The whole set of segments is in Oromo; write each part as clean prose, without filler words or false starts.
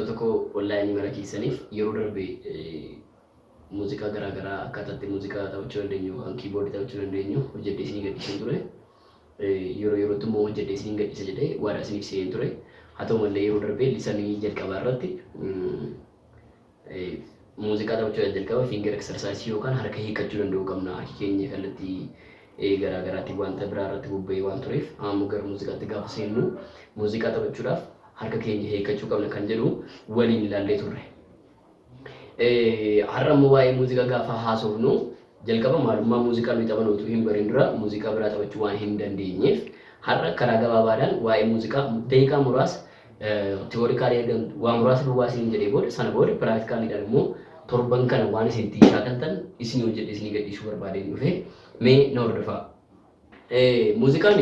daawwattoota koo onlaayinii mara keessaniif yeroo darbe muuziqaa garaagaraa akkaataatti muuziqaa taphachuu dandeenyu yookaan kiiboordii taphachuu dandeenyu hojjedhee isinii gadhiiseen ture. Yeroo yerootti immoo hojjedhee isinii gadhiisa jedhee waadaa isiniif seeneen ture. Haa ta'u malee yeroo darbee lisanii jalqabaa irratti muuziqaa taphachuu jalqaba fiingar eksersaayisii yookaan harka hiikkachuu danda'uu qabna. Harki keenya kallattii garaagaraatti wanta biraa irratti bobba'ee waan tureef amma gara muuziqaatti gaafa seennu muuziqaa taphachuudhaaf harka keenya hiikkachuu qabna kan jedhu waliin ilaallee turre. Har'a immoo waa'ee muuziqaa gaafa haasofnu jalqaba maalummaa muuziqaa nuyi taphannu utuu hin barin dura muuziqaa biraa taphachuu waan hin dandeenyeef har'a karaa gabaabaadhaan waa'ee muuziqaa daqiiqaa muraasa tiyoorikaalii waan muraasa duwwaa isin jedhee booda sana booda piraktikaaliidhaan immoo torban kana waan isin itti shaakaltan isin hojjedhe isin gadhiisuu barbaadeen dhufe mee na hordofaa. Muuziqaan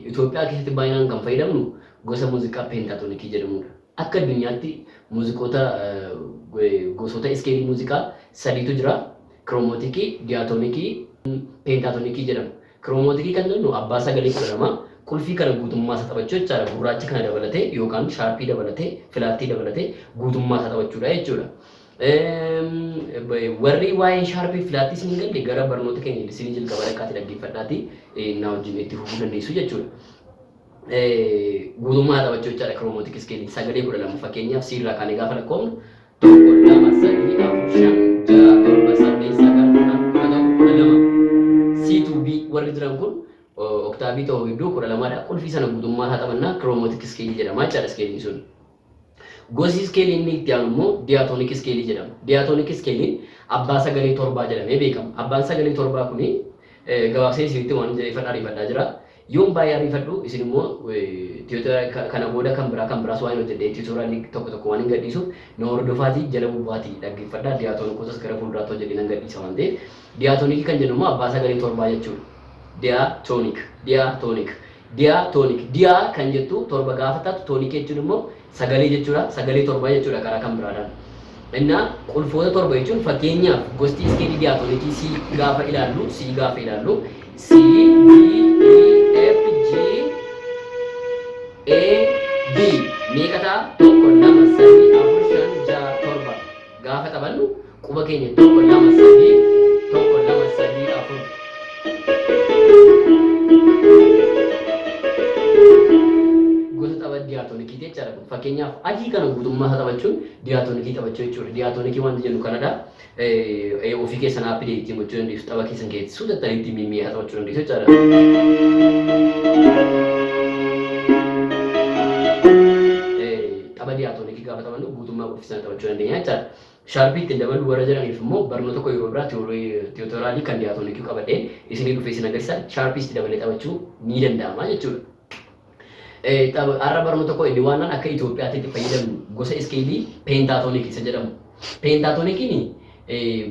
Itoophiyaa keessatti baay'inaan kan fayyadamnu gosa muuziqaa peentaatonikii jedhamudha. Akka addunyaatti muuziqoota gosoota iskeelii muuziqaa sadiitu jira. Kiroomotikii, diyaatoonikii, peentaatonikii jedhama. Kiroomotikii kan jennu abbaa sagalee 12 qulfii kana guutummaa isaa taphachuu jechaadha. Gurraachi kana dabalatee yookaan shaarpii dabalatee filaattii dabalatee guutummaa isaa taphachuudha jechuudha. Warri waa'ee shaarpii filaattii isin galle gara barnoota keenya isin jalqaba dhaqaatii dhaggeeffadhaatii na wajjin itti fufuu dandeessu jechuudha. Guutummaa taphachuu jechaadha kiroomotik iskeelii sagalee 12 fakkeenyaaf siirraa kaanee gaafa lakkoofnu 1 2 3 4 5 6 7 8 9 C2B warri jiran kun oktaabii ta'uu iddoo 12dha. Qulfii sana guutummaa isaa taphannaa kiroomotik iskeelii jedhama jechaadha iskeeliin sun. Gosi iskeelii inni itti aanu immoo diyaatoonik iskeelii jedhama. Diyaatoonik iskeeliin abbaa sagalee 7 jedhamee beekama. Abbaan sagalee 7 kuni gabaabsee isinitti waan ariifadhaa jira. Yoon baay'ee ariifadhu isin immoo kana booda kan biraas waan hojjedhee tiitoraalii tokko waan hin gadhiisuuf na hordofaatii jala bubbaatii dhaggeeffadhaa. Diyaatoonikotas gara fuulduraatti hojjedhee nan gadhiisa waan ta'eef diyaatoonikii kan jennu immoo abbaa sagalee 7 jechuudha. Diyaa kan jettu 7 gaafa taatu toonik jechuun immoo sagalee jechuudha. Sagalee 7 jechuudha karaa kan biraadhaan. Innaa qulfoota 7 jechuun fakkeenyaaf gosti iskeelii diyaatoonikii C gaafa ilaallu C, D, E, F, G, A, B meeqa ta'a? 1 2 3 4 5 6 7 gaafa taphannu quba keenya 1 2 3 4 gosa tapha diyaatoonikii jechaadha. Fakkeenyaaf adii kana guutummaa isaa taphachuun diyaatoonikii taphachuu jechuudha. Diyaatoonikii waan jennu kanadha. Ofii keessan aappidee ittiin gochuu dandeessu tapha keessan keessatti suutattanii ittiin miimmiyaa taphachuu dandeessu jechaadha. Tapha diyaatoonikii gaafa taphannu guutummaa qulfii taphachuu dandeenya jechaadha. Shaarpii ittiin dabalu warra jiraniif immoo barnoota tokko yeroo biraa tiyootooraali kan diyaatoonikii qabadheen isinii dhufee isin agarsiisa. Shaarpii itti dabalee taphachuu ni danda'ama jechuudha. Har'a barnoota tokko inni waan akka Itoophiyaatti itti fayyadamnu gosa iskeelii peentaatoonikii isa jedhamu. Peentaatoonikiin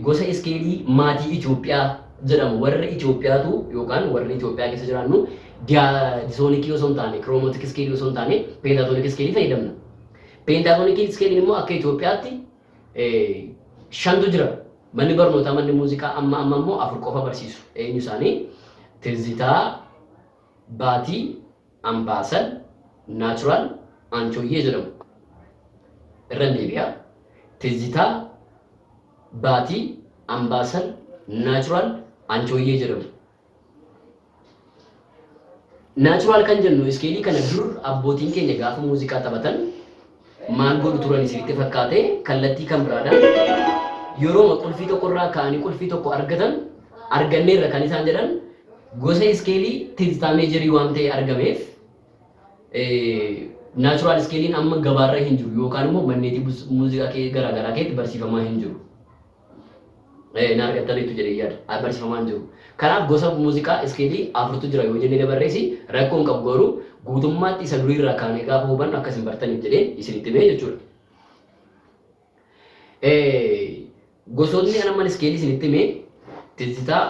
gosa iskeelii maatii Itoophiyaa jedhamu. Warra Itoophiyaatu yookaan warra Itoophiyaa keessa jiraannu diyaatoonikii osoo hin taane kiroomotik iskeelii osoo hin taane peentaatoonik iskeelii fayyadamna. Peentaatoonik iskeeliin immoo akka Itoophiyaatti 5tu jira. Manni barnootaa manni muuziqaa amma immoo 4 qofa barsiisu. Eenyu isaanii? Tizitaa, Baatii, Ambaasal, Naachuraal, Anchooyyee jedhamu. Irra deebi'a. Tizitaa, Baatii, Ambaasal, Naachuraal, Anchooyyee jedhamu. Naachuraal kan jennu iskeelii kana dur abbootiin keenya gaafa muuziqaa taphatan maal godhu turan isinitti fakkaate kallattii kan biraadhaan yeroo qulfii tokko irraa ka'anii qulfii tokko arganneerra kan isaan jedhan gosa iskeelii tizitaa meejarii waan ta'e argameef naachuraal iskeeliin amma gabaarra hin jiru yookaan immoo manneetii muuziqaa garaagaraa keessatti barsiifamaa hin jiru. Na argattaniitu jedhee yaada barsiifamaa hin jiru. Kanaaf gosa muuziqaa iskeelii 4tu jira yoo jennee dabarreessi rakkoon qabu garuu guutummaatti isa durii irraa kaanee gaafa hubannu akka isin bartaniif jedhee isinitti himee jechuudha. Gosoonni anamman iskeelii isinitti himee tizitaa,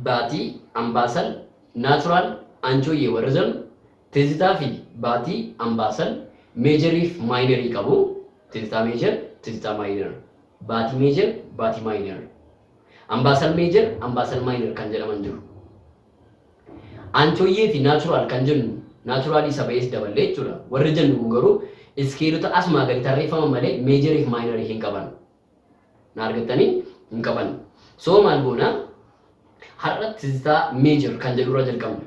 baatii, ambaasal, naachuraal, anchooyyee warra jedhamu. Tizitaa fi baatii, ambaasal, meejarii fi maayinerii qabu. Tizitaa meejar, tizitaa maayinar. Baatii meejar, baatii maayinar. Ambaasal meejar, ambaasal maayinar kan jedhaman jiru. Anchooyyee fi naachuraal kan jennu naachuraal isa ba'ees daballee jechuudha. Warri jennu kun garuu iskeelota asumaa gadi tarreeffaman malee meejarii fi maayinerii hin qaban. Na argattanii hin qaban. So maal goona har'a tizita meejar kan jedhurra jalqabna.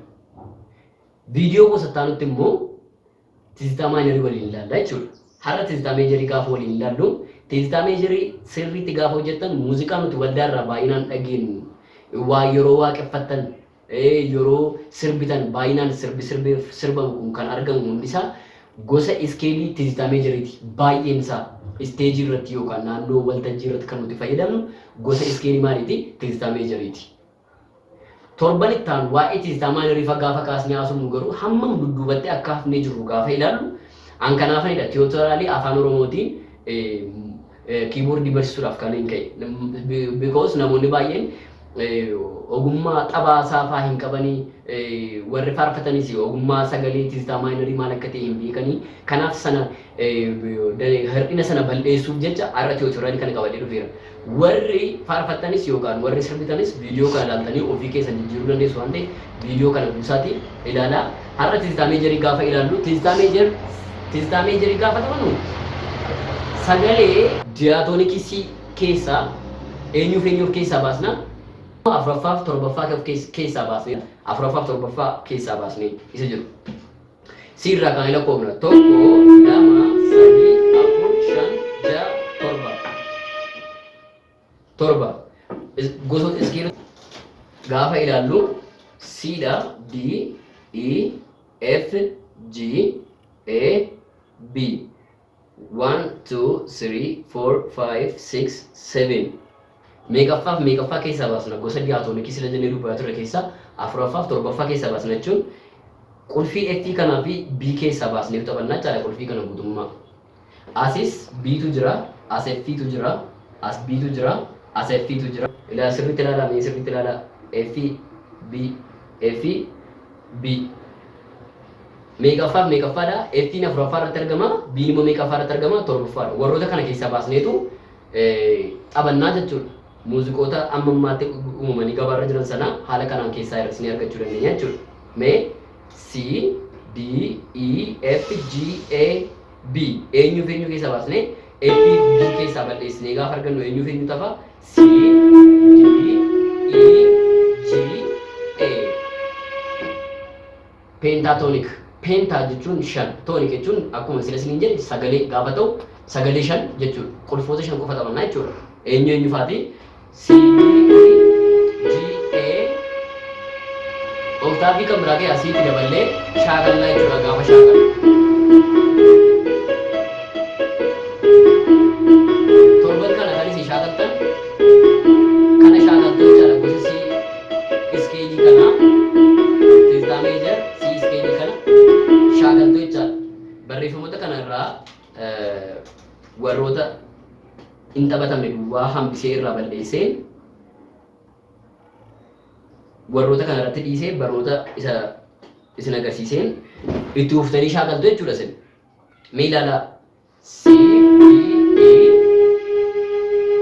Viidiyoo gosa nutti immoo tizita maayinerii waliin ilaalla jechuudha. Har'a tizita meejarii gaafa waliin ilaallu tizita meejarii sirriitti gaafa hojjettan muuziqaa nuti waldaarraa baay'inaan dhageenyu waa yeroo waaqeffattan yeroo sirbitan baay'inaan sirbamu kun kan argamu hundisaa gosa iskeelii tizita meejariiti. Baay'een isaa isteejii irratti yookaan naannoo waltajjii irratti kan nuti fayyadamnu gosa iskeelii maaliiti? Tizita meejariiti. Torban ittaan waa'ee tizita maayinerii gaafa kaasnee haasofnu garuu hammam dudduubatti akka hafnee jirru gaafa ilaallu an kanaafanidha. Tiyootoraalii afaan Oromootiin kiiboordii barsiisuudhaaf kan hin ka'e. Because namoonni baay'een ogummaa taphaa saafaa hin qabanii warri faarfatanis ogummaa sagalee tizita maayinerii maal akka ta'e hin beekanii. Kanaaf sana hir'ina sana balleessuuf jecha har'a tiyootoraalii kana qabadhee dhufeera. Warri faarfatanis yookaan warri sirbitanis viidiyoo kana ilaaltanii ofii keessan jijjiiruu dandeessu waan ta'eef viidiyoo kana buusaati ilaalaa. Har'a tizita meejarii gaafa ilaallu tizita meejarii gaafa taphanu sagalee diyaatoonikisii keessaa eenyuuf keessaa baasna? Afuraffaaf torbaffaa keessaa baasnee afuraffaaf torbaffaa keessaa baasnee isa jiru. Siirraa kan lakkoofna 1 2 3 4 5 6 7 gosoota iskeelota gaafa ilaallu C dha, D, E, F, G, A, B 1 2 3 4 5 6 7 meeqaffaa keessaa baasna gosa diyaatoonikii sila jennee dubbaa turre keessaa afuraffaaf torbaffaa keessaa baasna jechuun qulfii F kanaa fi B keessaa baasneef taphannaa jechaadha. Qulfii kana guutummaa asis B'tu jira, as F'tu jira, as B'tu jira, as F'tu jira. Ilaa sirriitti ilaalaa, mee sirriitti ilaalaa F B meeqaffaadha? F'n afuraffaa irratti argama, B'n immoo meeqaffaa irratti argama? Torbaffaadha. Warroota kana keessaa baasneetu taphannaa jechuudha. Muuziqoota amma ammaatti uumamanii gabaarra jiran sana haala kanaan keessaa hir'isnee argachuu dandeenya jechuudha. Mee C, D, E, F, G, A, B eenyu keessaa baasnee F, B keessaa balleessinee gaafa argannu eenyu tafa? C, D, E, G, A. Pentatonic. Penta jechuun 5, tonic jechuun akkuma isiniin jedhe sagalee gaafa ta'u sagalee 5 jechuudha. Qulfoota 5 qofa taphannaa jechuudha. Eenyu faati? C, D, E, G, A. Oktaavii kan biraa ta'e asitti daballee shaakallaa jechuudha gaafa shaakala. Torban kana kan isin shaakaltan kana shaakaltuu jechaadha. Gosa C iskeelii kanaa tizita meejar C iskeelii kana shaakaltuu jechaadha. Barreeffamoota kana irraa warroota hin taphatamne duwwaa hambisee irraa balleessee warroota kana irratti dhiisee barnoota isin agarsiiseen itti uftanii shaakaltu jechuudha isin. Mee ilaalaa C, D, E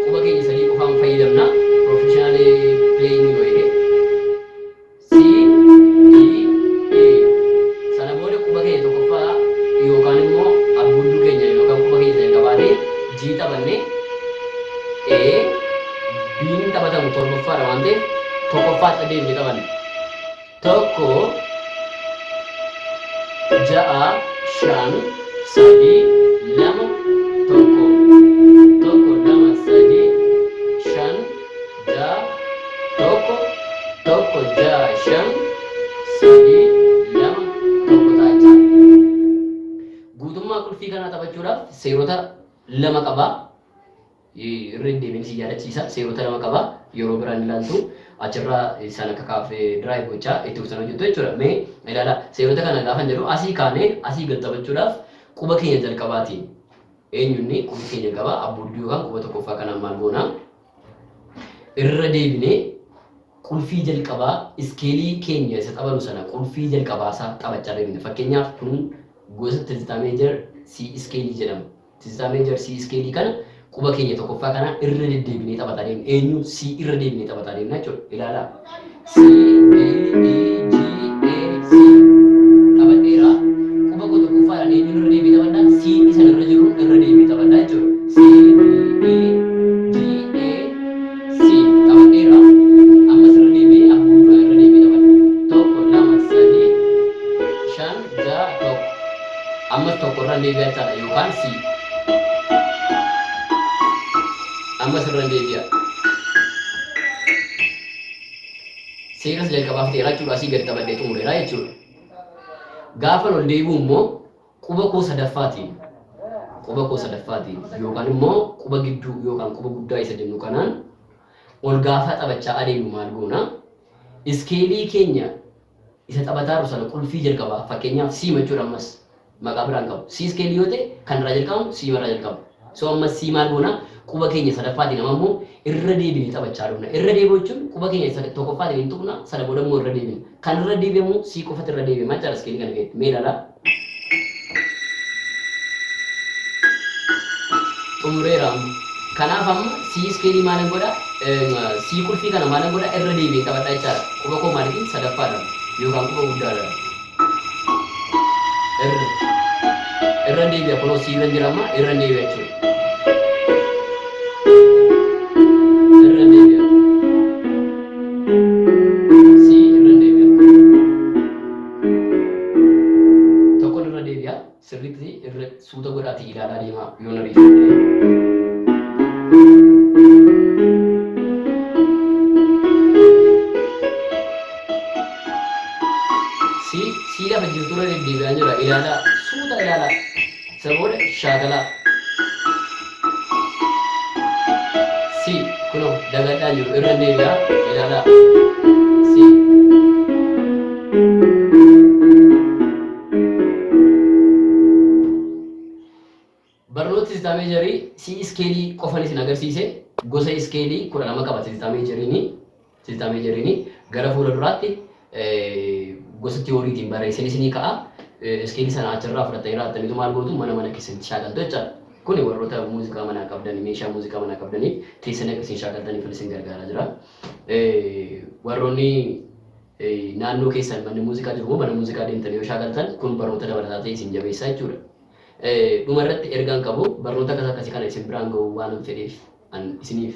quba keenya sadii qofaan fayyadamna. Professional playing yoo eege C, D, E sana booda quba keenya tokkoffaa yookaan immoo abbuudduu keenya yookaan quba keenya sadii qabaatee G taphannee B'n taphatamu torbaffaadha waan ta'eef tokkoffaa deemnee taphanne. 1 6 5 3 2 1 1 2 3 5 6 1 1 6 5 3 2 1 ta'a. Guutummaa qulfii kanaa taphachuudhaaf seerota 2 qaba. Irra deebiin si yaadachiisa. Seerota 2 qaba. Yeroo biraan ilaaltu achirraa sana kakaafee drive gochaa itti ufsan hojjetu jechuudha. Mee ilaalaa seerota kana gaafa jedhu asii kaanee asii gad taphachuudhaaf quba keenya jalqabaatiin eenyunni quba keenya qaba abbuudduu yookaan quba tokkoffaa kanaan maal goona irra deebinee qulfii jalqabaa iskeelii keenya isa taphannu sana qulfii jalqabaasaa taphachaa deemne. Fakkeenyaaf kun gosa tizita meejar C iskeelii jedhama. Tizita meejar C iskeelii kana quba keenya tokkoffaa kana irra deddeebinee taphataa deemna. Eenyu C irra deebinee taphataa deemna jechuudha. Ilaalaa C, D, E, G, A, C taphadheera. Quba koo tokkoffaadhaan eenyu irra deebinee taphadhaa? C isa ga tok amma tokkorra deebi'a jechaadha yookaan si amma sirra deebi'a seeras jalqabaaf ta'eera jechuudha asii gadi taphadhee xumureera jechuudha gaafa ol deebi'u immoo quba koo sadaffaatiin yookaan immoo quba gidduu yookaan quba guddaa isa jennu kanaan ol gaafa taphachaa adeemu maal goona iskeelii keenya isa taphataa jiru sana qulfii jalqabaa fakkeenyaaf sii jechuudha ammas maqaa biraan qabu sii iskeelii yoo ta'e kan irraa jalqabamu sii irraa jalqabu so ammas sii maal goona quba keenya sadaffaatiin amma immoo irra deebiin taphachaa jirudha irra deebi'u jechuun quba keenya tokkoffaatiin hin tuqna sana booda immoo irra deebiin kan irra deebi'amu sii qofatti irra deebi'ama jechaadha iskeelii kana keessatti mee ilaalaa xumureera kanaaf amma sii iskeelii maalan godha sii qulfii kana maalan godha irra deebiin taphadhaa jechaadha quba koo maalitiin sadaffaadha yookaan quba guddaadha irra deebi'a kunoo sii irra jira amma irra deebi'a jechuudha irra deebi'a sii irra deebi'a tokkon irra deebi'a sirriitti irra suuta godhaatii ilaalaa deemaa yoo na riifadhe si lafa jirturra deddeebi'aa jira ilaalaa suuta ilaalaa saboota shaakalaa si kunoo dagadhaa jiru irra deebi'aa ilaalaa si barnoota sistaa meejarii si iskeelii qofan isin agarsiise gosa iskeelii 12 qaba sistaa meejariini gara fuula duraatti gosa tiyooriitiin barreessanii isinii ka'a iskeelii sana achirraa fudhatanii raataniitu maal gootu mana keessatti shaakaltu jechaadha kuni warroota muuziqaa manaa qabdanii meeshaa muuziqaa manaa qabdanii teessanii akkasiin shaakaltaniif isin gargaaraa jira warroonni naannoo keessan manni muuziqaa jiru mana muuziqaa deemtanii yoo shaakaltan kun barnoota dabalataa ta'e isin jabeessaa jechuudha dhumarratti ergaan qabu barnoota akkasii kana isin biraan ga'uu waan fedheef an isiniif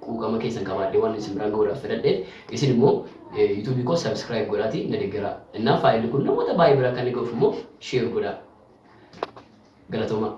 quuqama keessan qabaadhee waan isin biraan ga'uudhaaf fedhadhe isin immoo YouTube ko subscribe godhaati na deeggara innaa faayilli kun namoota baay'ee bira kan gahuuf immoo share godhaa galatooma